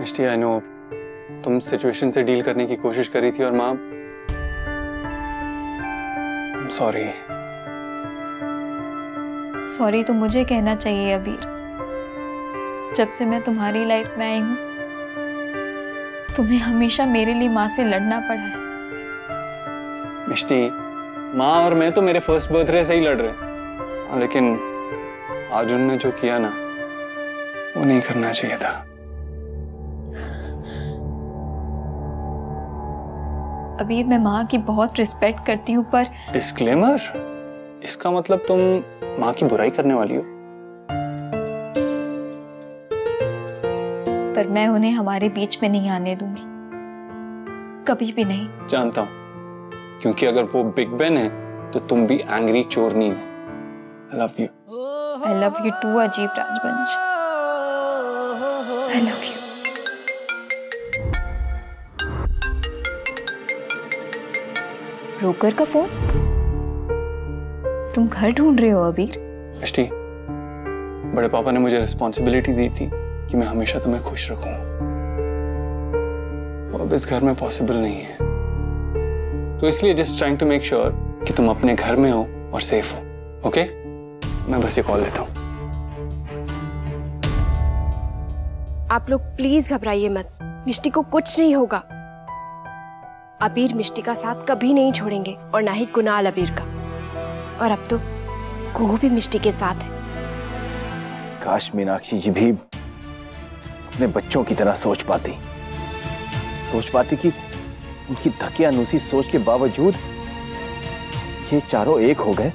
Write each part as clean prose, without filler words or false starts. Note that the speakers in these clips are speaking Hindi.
मिष्टी, आई नो तुम सिचुएशन से डील करने की कोशिश करी थी और माँ, सॉरी। सॉरी तो मुझे कहना चाहिए अबीर। जब से मैं तुम्हारी लाइफ में आई हूँ तुम्हें हमेशा मेरे लिए माँ से लड़ना पड़ा है। मिष्टी, माँ और मैं तो मेरे फर्स्ट बर्थडे से ही लड़ रहे हैं, लेकिन आज उन्होंने जो किया ना वो नहीं करना चाहिए था। अबीर, मैं माँ की बहुत रिस्पेक्ट करती हूँ पर डिस्क्लेमर, इसका मतलब तुम माँ की बुराई करने वाली हो? पर मैं उन्हें हमारे बीच में नहीं आने दूंगी, कभी भी नहीं। जानता हूं, क्योंकि अगर वो बिग बेन है तो तुम भी एंग्री चोरनी हो। I love you. I love you too अजीब राजवंश। I love you. ब्रोकर का फोन? तुम घर ढूंढ रहे हो अबीर? मिष्टी, बड़े पापा ने मुझे रिस्पॉन्सिबिलिटी दी थी कि मैं हमेशा तुम्हें खुश रखूं। वो अब इस घर में पॉसिबल नहीं है, तो इसलिए just trying to make sure कि तुम अपने घर में हो और सेफ हो। ओके? मैं बस ये कॉल लेता हूं। आप लोग प्लीज घबराइए मत, मिष्टी को कुछ नहीं होगा। अबीर मिष्टी का साथ कभी नहीं छोड़ेंगे और ना ही कुणाल अबीर का। और अब तो कुहू भी मिष्टी के साथ है। काश मीनाक्षी जी भी अपने बच्चों की तरह सोच पाती कि उनकी धकियानुसी सोच के बावजूद ये चारों एक हो गए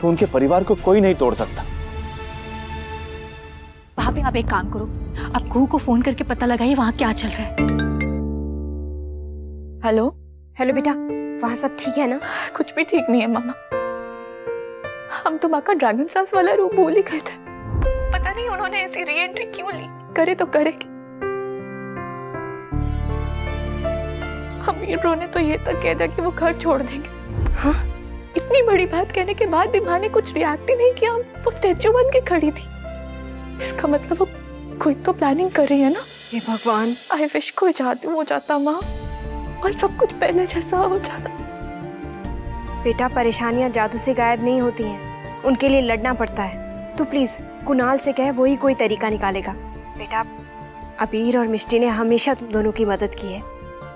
तो उनके परिवार को कोई नहीं तोड़ सकता। भाभी, आप एक काम करो, आप कुहू को फोन करके पता लगाइए वहां क्या चल रहा है। हेलो हेलो बेटा, वहां सब ठीक है ना? कुछ भी ठीक नहीं है मामा। हम तो माँ का ड्रैगन सास वाला रूप भूल ही गए थे। पता नहीं उन्होंने ऐसी री एंट्री क्यों ली। करे तो करेगी। अमीर ब्रो ने तो ये तक कह दिया कि वो घर छोड़ देंगे। हाँ? इतनी बड़ी बात कहने के बाद भी माँ ने कुछ रिएक्ट ही नहीं किया। वो स्टैचू बन के खड़ी थी। इसका मतलब वो कोई तो प्लानिंग कर रही है ना। हे भगवान, आई विश कोई जादू हो जाता माँ और सब कुछ पहले जैसा हो जाता। बेटा, परेशानियां जादू से गायब नहीं होती हैं, उनके लिए लड़ना पड़ता है। तो प्लीज कुणाल से कह, वही कोई तरीका निकालेगा। बेटा, अबीर और मिष्टी ने हमेशा तुम दोनों की मदद की है।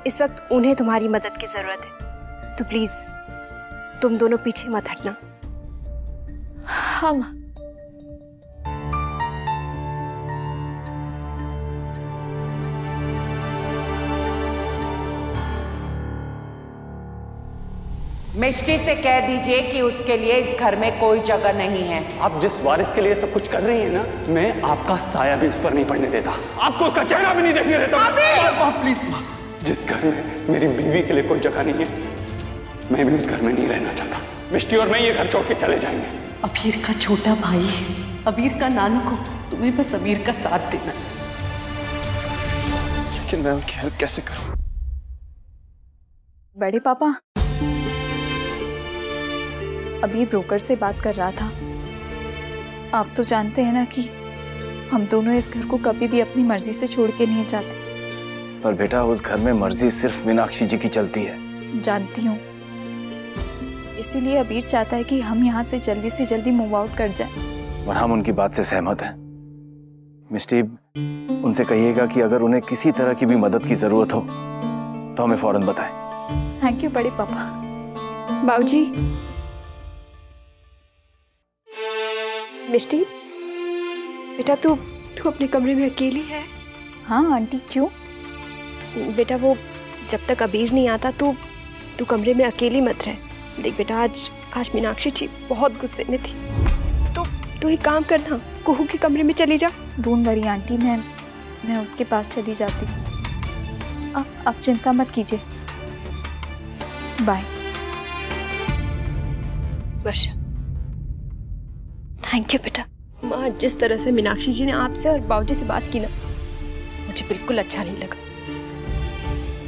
इस वक्त उन्हें तुम्हारी मदद की जरूरत है, तो प्लीज तुम दोनों पीछे मत हटना। हाँ माँ। मिष्टी से कह दीजिए कि उसके लिए इस घर में कोई जगह नहीं है। आप जिस वारिस के लिए सब कुछ कर रही है ना, मैं आपका साया भी उस पर नहीं पड़ने देता, आपको उसका चेहरा भी नहीं देखने देता। प्लीज, जिस घर में मेरी बीवी के लिए कोई जगह नहीं है, मैं भी उस घर में नहीं रहना चाहता। मिष्टी और मैं ये घर छोड़ के चले जाएंगे। अबीर का छोटा भाई है, अबीर का नानू को तुम्हें बस अबीर का साथ देना। लेकिन मैं उनकी हेल्प कैसे करूं? बड़े पापा, अभी ब्रोकर से बात कर रहा था। आप तो जानते हैं ना कि हम दोनों इस घर को कभी भी अपनी मर्जी से छोड़ के नहीं जाते। पर बेटा, उस घर में मर्जी सिर्फ मीनाक्षी जी की चलती है। जानती हूँ, इसीलिए अबीर चाहता है कि हम यहाँ से जल्दी मूव आउट कर जाएं। और हम उनकी बात से सहमत हैं। मिष्टी, उनसे कहिएगा कि अगर उन्हें किसी तरह की भी मदद की जरूरत हो तो हमें फौरन बताएं। थैंक यू बड़े पापा। बाबूजी। मिष्टी, बेटा तू अपने कमरे में अकेली है? हाँ आंटी, क्यों? बेटा, वो जब तक अबीर नहीं आता तू कमरे में अकेली मत रह। देख बेटा, आज मीनाक्षी जी बहुत गुस्से में थी। तू एक काम करना, कुहू के कमरे में चली जा। डोंट वरी आंटी, मैं उसके पास चली जाती हूँ। आप चिंता मत कीजिए। बाय। वर्षा, थैंक यू बेटा। माँ, जिस तरह से मीनाक्षी जी ने आपसे और बाबूजी से बात की ना, मुझे बिल्कुल अच्छा नहीं लगा।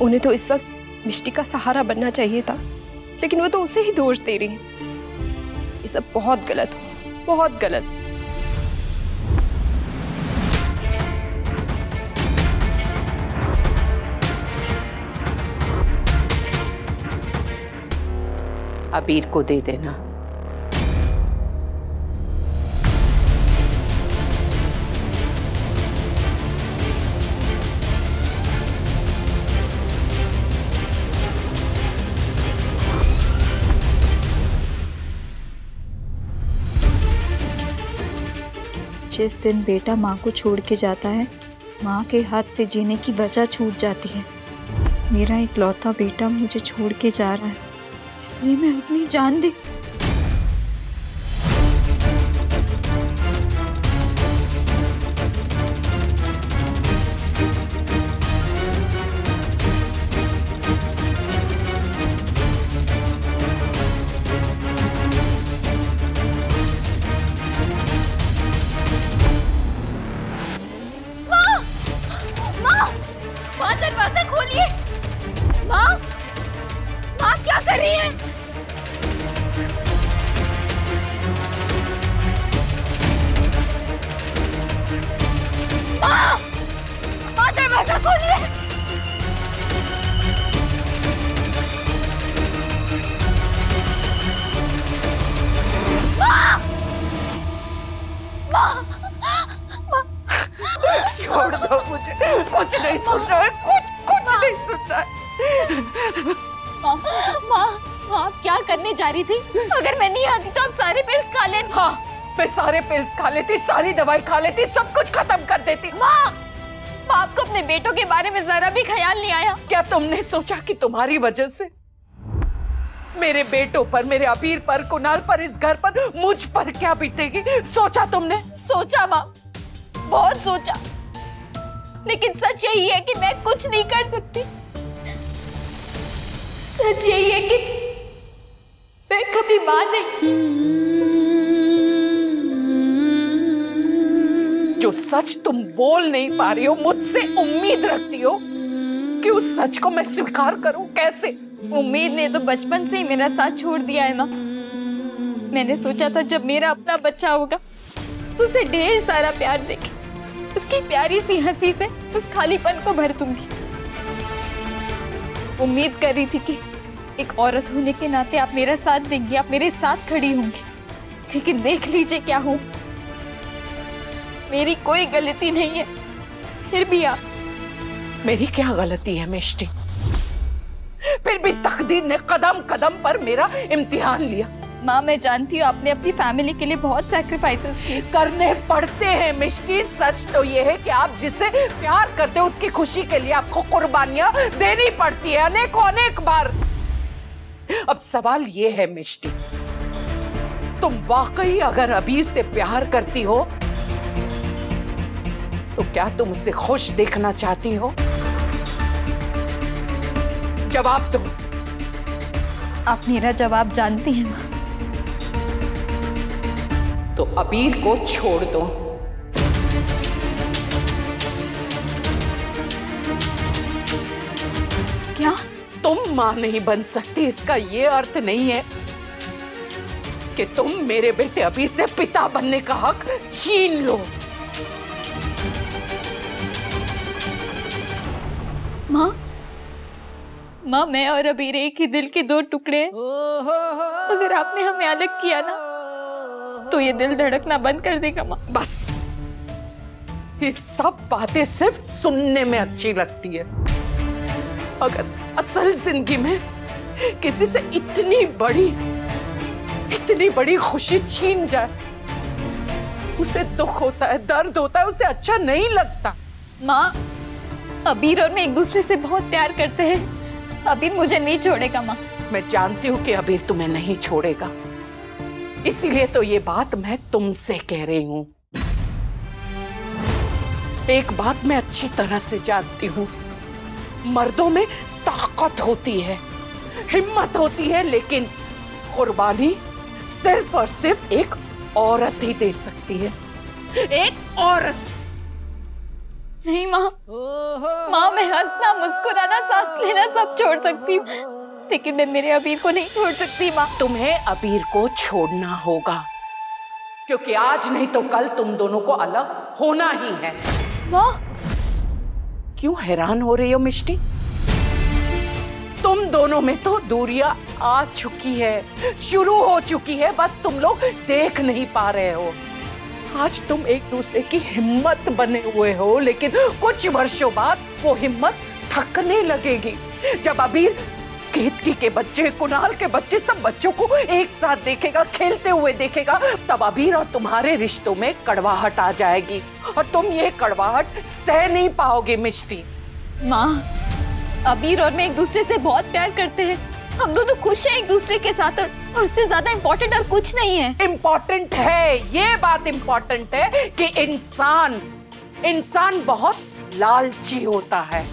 उन्हें तो इस वक्त मिष्टी का सहारा बनना चाहिए था, लेकिन वो तो उसे ही दोष दे रही है। ये सब बहुत गलत, बहुत गलत। अबीर को दे देना। जिस दिन बेटा माँ को छोड़ के जाता है, माँ के हाथ से जीने की वजह छूट जाती है। मेरा इकलौता बेटा मुझे छोड़ के जा रहा है, इसलिए मैं अपनी जान दे। दरवाजा खोलिए। माँ, माँ क्या कर रही है? माँ, माँ दरवाजा खोलिए। माँ, माँ, छोड़ दो मुझे, कुछ नहीं सुन रहा है, कुछ नहीं सुन रहा है। माँ, माँ आप क्या करने जा रही थी? अगर मैं नहीं आती तो आप सारे पिल्स खा लेती। हाँ, मैं सारे पिल्स खा लेती, सारी दवाई खा लेती, सब कुछ खत्म कर देती। माँ, आपको अपने बेटों के बारे में जरा भी ख्याल नहीं आया? क्या तुमने सोचा कि तुम्हारी वजह से मेरे बेटों पर, मेरे अबीर पर, कुणाल पर, इस घर पर, मुझ पर क्या बीतेगी? सोचा तुमने? सोचा माँ, बहुत सोचा, लेकिन सच यही है कि मैं कुछ नहीं कर सकती। सच यही है कि मैं कभी मां नहीं। जो सच तुम बोल नहीं पा रही हो, मुझसे उम्मीद रखती हो कि उस सच को मैं स्वीकार करूं, कैसे? उम्मीद ने तो बचपन से ही मेरा साथ छोड़ दिया है माँ। मैंने सोचा था जब मेरा अपना बच्चा होगा तो उसे ढेर सारा प्यार देके, उसकी प्यारी सी हंसी से उस खालीपन को भर दूंगी। उम्मीद कर रही थी कि एक औरत होने के नाते आप मेरा साथ देंगी, आप मेरे साथ खड़ी होंगी, लेकिन देख लीजिए क्या हूं। मेरी कोई गलती नहीं है, फिर भी आप। मेरी क्या गलती है मिष्टी? फिर भी तकदीर ने कदम कदम पर मेरा इम्तिहान लिया। माँ, मैं जानती हूँ आपने अपनी फैमिली के लिए बहुत सैक्रिफाइसेस किए। करने पड़ते हैं मिष्टी। सच तो ये है कि आप जिससे प्यार करते हो उसकी खुशी के लिए आपको कुर्बानियां देनी पड़ती है, अनेक बार। अब सवाल ये है मिष्टी, तुम वाकई अगर अबीर से प्यार करती हो तो क्या तुम उसे खुश देखना चाहती हो? जवाब दो। आप मेरा जवाब जानती हैं माँ। तो अबीर को छोड़ दो। क्या? तुम मां नहीं बन सकती, इसका ये अर्थ नहीं है कि तुम मेरे बेटे अबीर से पिता बनने का हक छीन लो। माँ, मैं और अबीर एक ही दिल के दो टुकड़े हैं। अगर आपने हमें अलग किया ना तो ये दिल धड़कना बंद कर देगा माँ। बस, ये सब बातें सिर्फ सुनने में अच्छी लगती है। अगर असल जिंदगी में किसी से इतनी बड़ी खुशी छीन जाए, उसे दुख होता है, दर्द होता है, उसे अच्छा नहीं लगता। माँ, अबीर और मैं एक दूसरे से बहुत प्यार करते हैं। अबीर मुझे नहीं छोड़ेगा माँ। मैं जानती हूँ कि अबीर तुम्हें नहीं छोड़ेगा, इसीलिए तो ये बात मैं तुमसे कह रही हूँ। एक बात मैं अच्छी तरह से जानती हूँ, मर्दों में ताकत होती है, हिम्मत होती है, लेकिन कुर्बानी सिर्फ और सिर्फ एक औरत ही दे सकती है। एक औरत। नहीं माँ, मैं हंसना, मुस्कुराना, सांस लेना सब छोड़ सकती हूँ, लेकिन मैं मेरे अबीर को नहीं छोड़ सकती माँ। तुम्हें अबीर को छोड़ना होगा, क्योंकि आज नहीं तो कल तुम दोनों को अलग होना ही है। माँ, क्यों हैरान हो रही हो मिष्टी? तुम दोनों में तो दूरियां आ चुकी है, शुरू हो चुकी है, बस तुम लोग देख नहीं पा रहे हो। आज तुम एक दूसरे की हिम्मत बने हुए हो, लेकिन कुछ वर्षों बाद वो हिम्मत थकने लगेगी। जब अबीर केतकी के बच्चे, कुणाल के बच्चे, सब बच्चों को एक साथ देखेगा, खेलते हुए देखेगा, तब अबीर और तुम्हारे रिश्तों में कड़वाहट आ जाएगी और तुम ये कड़वाहट सह नहीं पाओगे मिष्टी। माँ, अबीर और मैं एक दूसरे से बहुत प्यार करते हैं। हम दोनों खुश हैं एक दूसरे के साथ, और उससे ज्यादा इम्पोर्टेंट और कुछ नहीं है। इम्पोर्टेंट है, ये बात इम्पोर्टेंट है कि इंसान बहुत लालची होता है।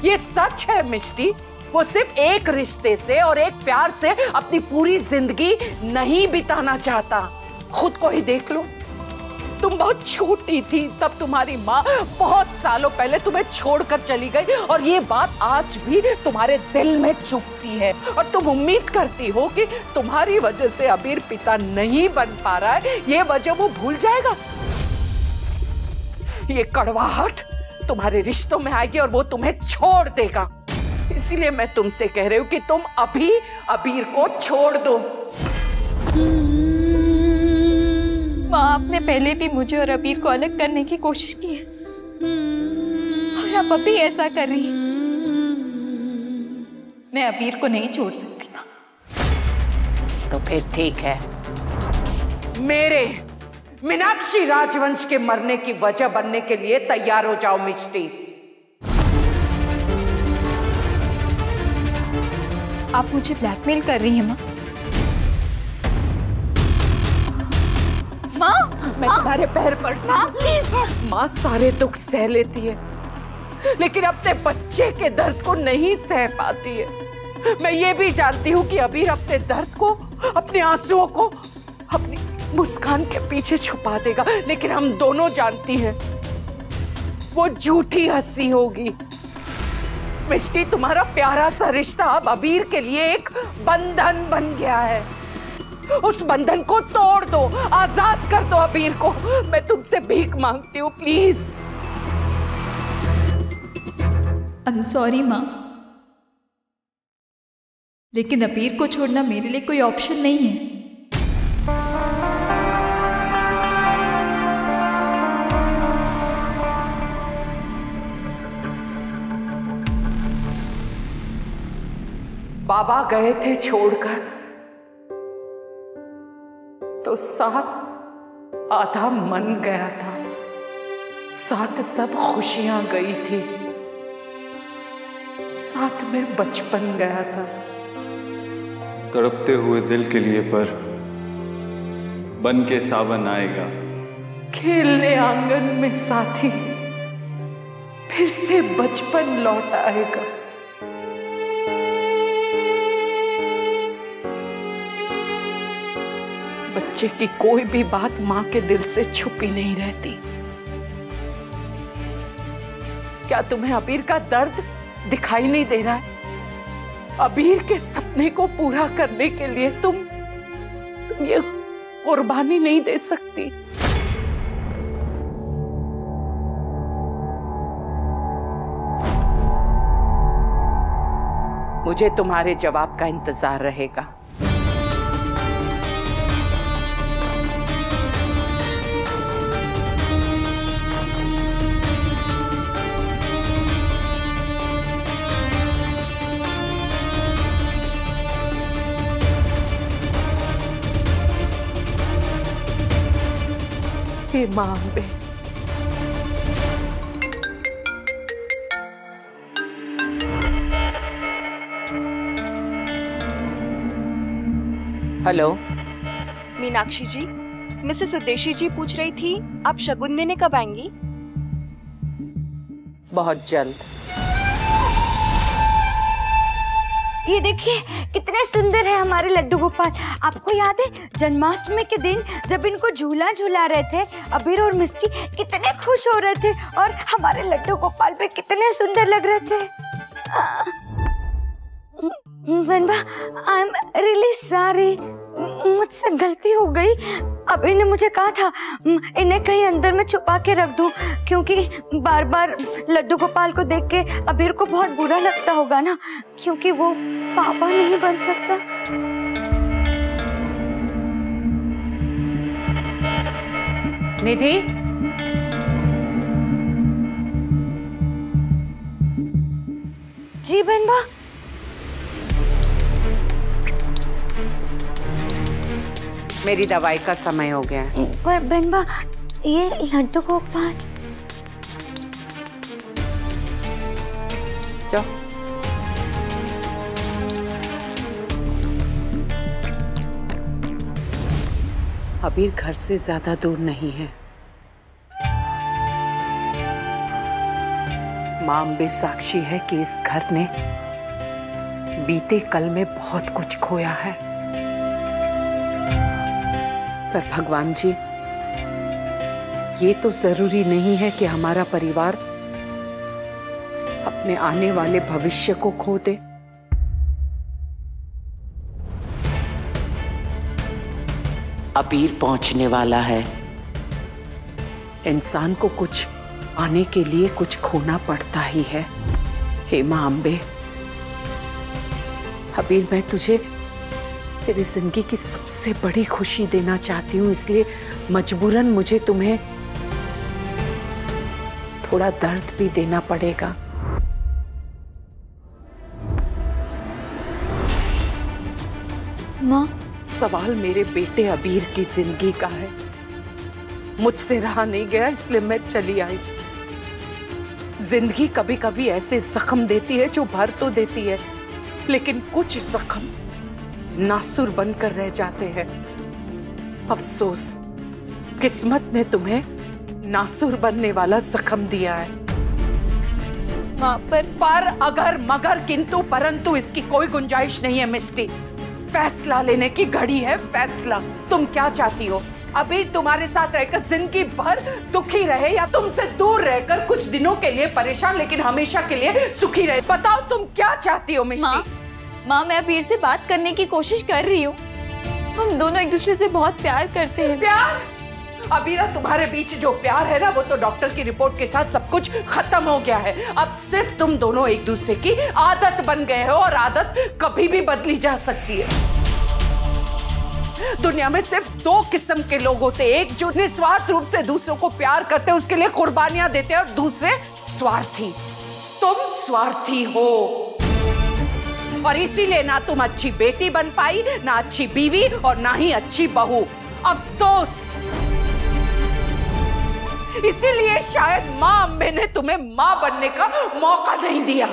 ये सच है मिष्टी। वो सिर्फ एक रिश्ते से और एक प्यार से अपनी पूरी जिंदगी नहीं बिताना चाहता। खुद को ही देख लो, तुम बहुत छोटी थी तब तुम्हारी माँ बहुत सालों पहले तुम्हें छोड़कर चली गई, और ये बात आज भी तुम्हारे दिल में चुभती है, और तुम उम्मीद करती हो कि तुम्हारी वजह से अबीर पिता नहीं बन पा रहा है, ये वजह वो भूल जाएगा। ये कड़वाहट तुम्हारे रिश्तों में आएगी और वो तुम्हें छोड़ देगा। इसीलिए मैं तुमसे कह रही हूँ कि तुम अभी अबीर को छोड़ दो। माँ, आपने पहले भी मुझे और अबीर को अलग करने की कोशिश की है, और आप अभी ऐसा कर रही हैं। मैं अबीर को नहीं छोड़ सकती माँ। तो फिर ठीक है, मेरे मीनाक्षी राजवंश के मरने की वजह बनने के लिए तैयार हो जाओ मिष्टी। आप मुझे ब्लैकमेल कर रही हैं माँ? माँ, मैं तुम्हारे पैर पड़ती हूँ। माँ सारे दुख सह लेती है, लेकिन अपने बच्चे के दर्द को नहीं सह पाती है। मैं ये भी जानती हूँ कि अबीर अपने दर्द को, अपने आंसुओं को अपनी मुस्कान के पीछे छुपा देगा, लेकिन हम दोनों जानती हैं वो झूठी हंसी होगी। मिष्टी, तुम्हारा प्यारा सा रिश्ता अब अबीर के लिए एक बंधन बन गया है। उस बंधन को तोड़ दो, आजाद कर दो अबीर को। मैं तुमसे भीख मांगती हूँ, प्लीज। आई एम सॉरी माँ, लेकिन अबीर को छोड़ना मेरे लिए कोई ऑप्शन नहीं है। बाबा गए थे छोड़कर, तो साथ आधा मन गया था, साथ सब खुशियां गई थी, साथ में बचपन गया था। तड़पते हुए दिल के लिए पर बन के सावन आएगा। खेलने आंगन में साथी, फिर से बचपन लौट आएगा। बच्चे की कोई भी बात मां के दिल से छुपी नहीं रहती। क्या तुम्हें अबीर का दर्द दिखाई नहीं दे रहा है? अबीर के सपने को पूरा करने के लिए तुम ये कुर्बानी नहीं दे सकती? मुझे तुम्हारे जवाब का इंतजार रहेगा। हे मां अम्बे, हेलो। मीनाक्षी जी, मिसेस उदेशी जी पूछ रही थी आप शगुन देने कब आएंगी? बहुत जल्द। ये देखिए कितने सुंदर है हमारे लड्डू गोपाल। आपको याद है जन्माष्टमी के दिन जब इनको झूला झूला रहे थे, अबीर और मिष्टी कितने खुश हो रहे थे और हमारे लड्डू गोपाल पे कितने सुंदर लग रहे थे। बनबा, आई एम रियली सॉरी, मुझसे गलती हो गई। अबीर ने मुझे कहा था इन्हें कहीं अंदर में छुपा के रख दूं, क्योंकि बार बार लड्डू गोपाल को देख के अबीर को बहुत बुरा लगता होगा ना, क्योंकि वो पापा नहीं बन सकता। निधि, जी बहनबा। मेरी दवाई का समय हो गया है। पर बहनबा, ये लड्डू गोपाल। जाओ। अबीर घर से ज्यादा दूर नहीं है। मां अम्बे साक्षी है कि इस घर ने बीते कल में बहुत कुछ खोया है। पर भगवान जी, ये तो जरूरी नहीं है कि हमारा परिवार अपने आने वाले भविष्य को खो दे। अबीर पहुंचने वाला है। इंसान को कुछ पाने के लिए कुछ खोना पड़ता ही है। हे मां अम्बे, अबीर मैं तुझे तेरी जिंदगी की सबसे बड़ी खुशी देना चाहती हूँ, इसलिए मजबूरन मुझे तुम्हें थोड़ा दर्द भी देना पड़ेगा। माँ, सवाल मेरे बेटे अबीर की जिंदगी का है। मुझसे रहा नहीं गया, इसलिए मैं चली आई। जिंदगी कभी कभी ऐसे जख्म देती है जो भर तो देती है, लेकिन कुछ जख्म नासुर बनकर रह जाते हैं। अफसोस, किस्मत ने तुम्हें नासुर बनने वाला जख्म दिया है। माँ, पर अगर मगर किंतु परंतु इसकी कोई गुंजाइश नहीं है मिस्टी। फैसला लेने की घड़ी है, फैसला। तुम क्या चाहती हो? अभी तुम्हारे साथ रहकर जिंदगी भर दुखी रहे, या तुमसे दूर रहकर कुछ दिनों के लिए परेशान लेकिन हमेशा के लिए सुखी रहे? बताओ तुम क्या चाहती हो मिस्टी? माँ, मैं अबीर से बात करने की कोशिश कर रही हूँ। हम दोनों एक दूसरे से बहुत प्यार करते हैं। प्यार? अबीरा, तुम्हारे बीच जो प्यार है ना, वो तो डॉक्टर की रिपोर्ट के साथ सब कुछ खत्म हो गया है। अब सिर्फ तुम दोनों एक दूसरे की आदत बन गए हो, और आदत कभी भी बदली जा सकती है। दुनिया में सिर्फ दो किस्म के लोग होते हैं, एक जो निस्वार्थ रूप से दूसरों को प्यार करते हैं, उसके लिए कुर्बानियां देते हैं, और दूसरे स्वार्थी। तुम स्वार्थी हो, और इसीलिए ना तुम अच्छी बेटी बन पाई, ना अच्छी बीवी, और ना ही अच्छी बहू। अफसोस, इसीलिए शायद मां अम्बे ने तुम्हें मां बनने का मौका नहीं दिया।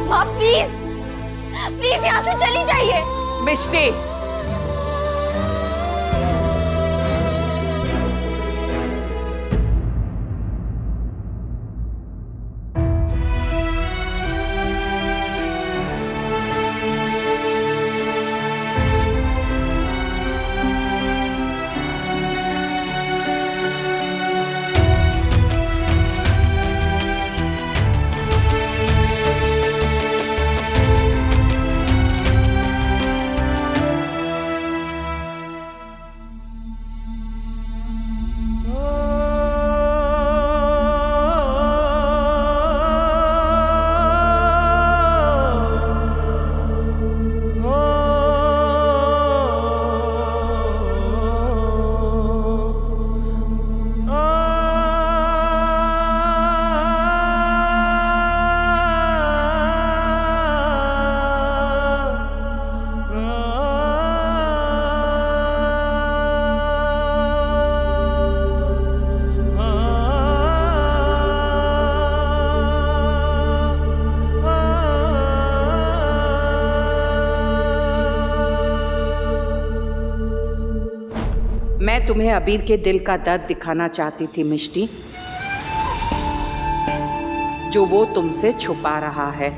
माँ, प्लीज प्लीज यहाँ से चली जाइए। मिस्टी, मैं तुम्हें अबीर के दिल का दर्द दिखाना चाहती थी मिष्टी, जो वो तुमसे छुपा रहा है।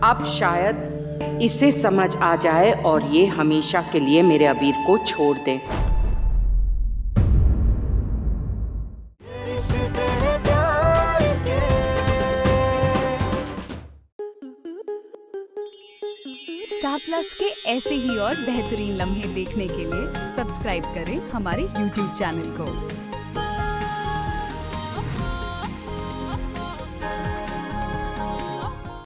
अब शायद इसे समझ आ जाए और ये हमेशा के लिए मेरे अबीर को छोड़ दे। स्टार प्लस आसपास के ऐसे ही और बेहतरीन लम्हे देखने के लिए सब्सक्राइब करें हमारे YouTube चैनल को।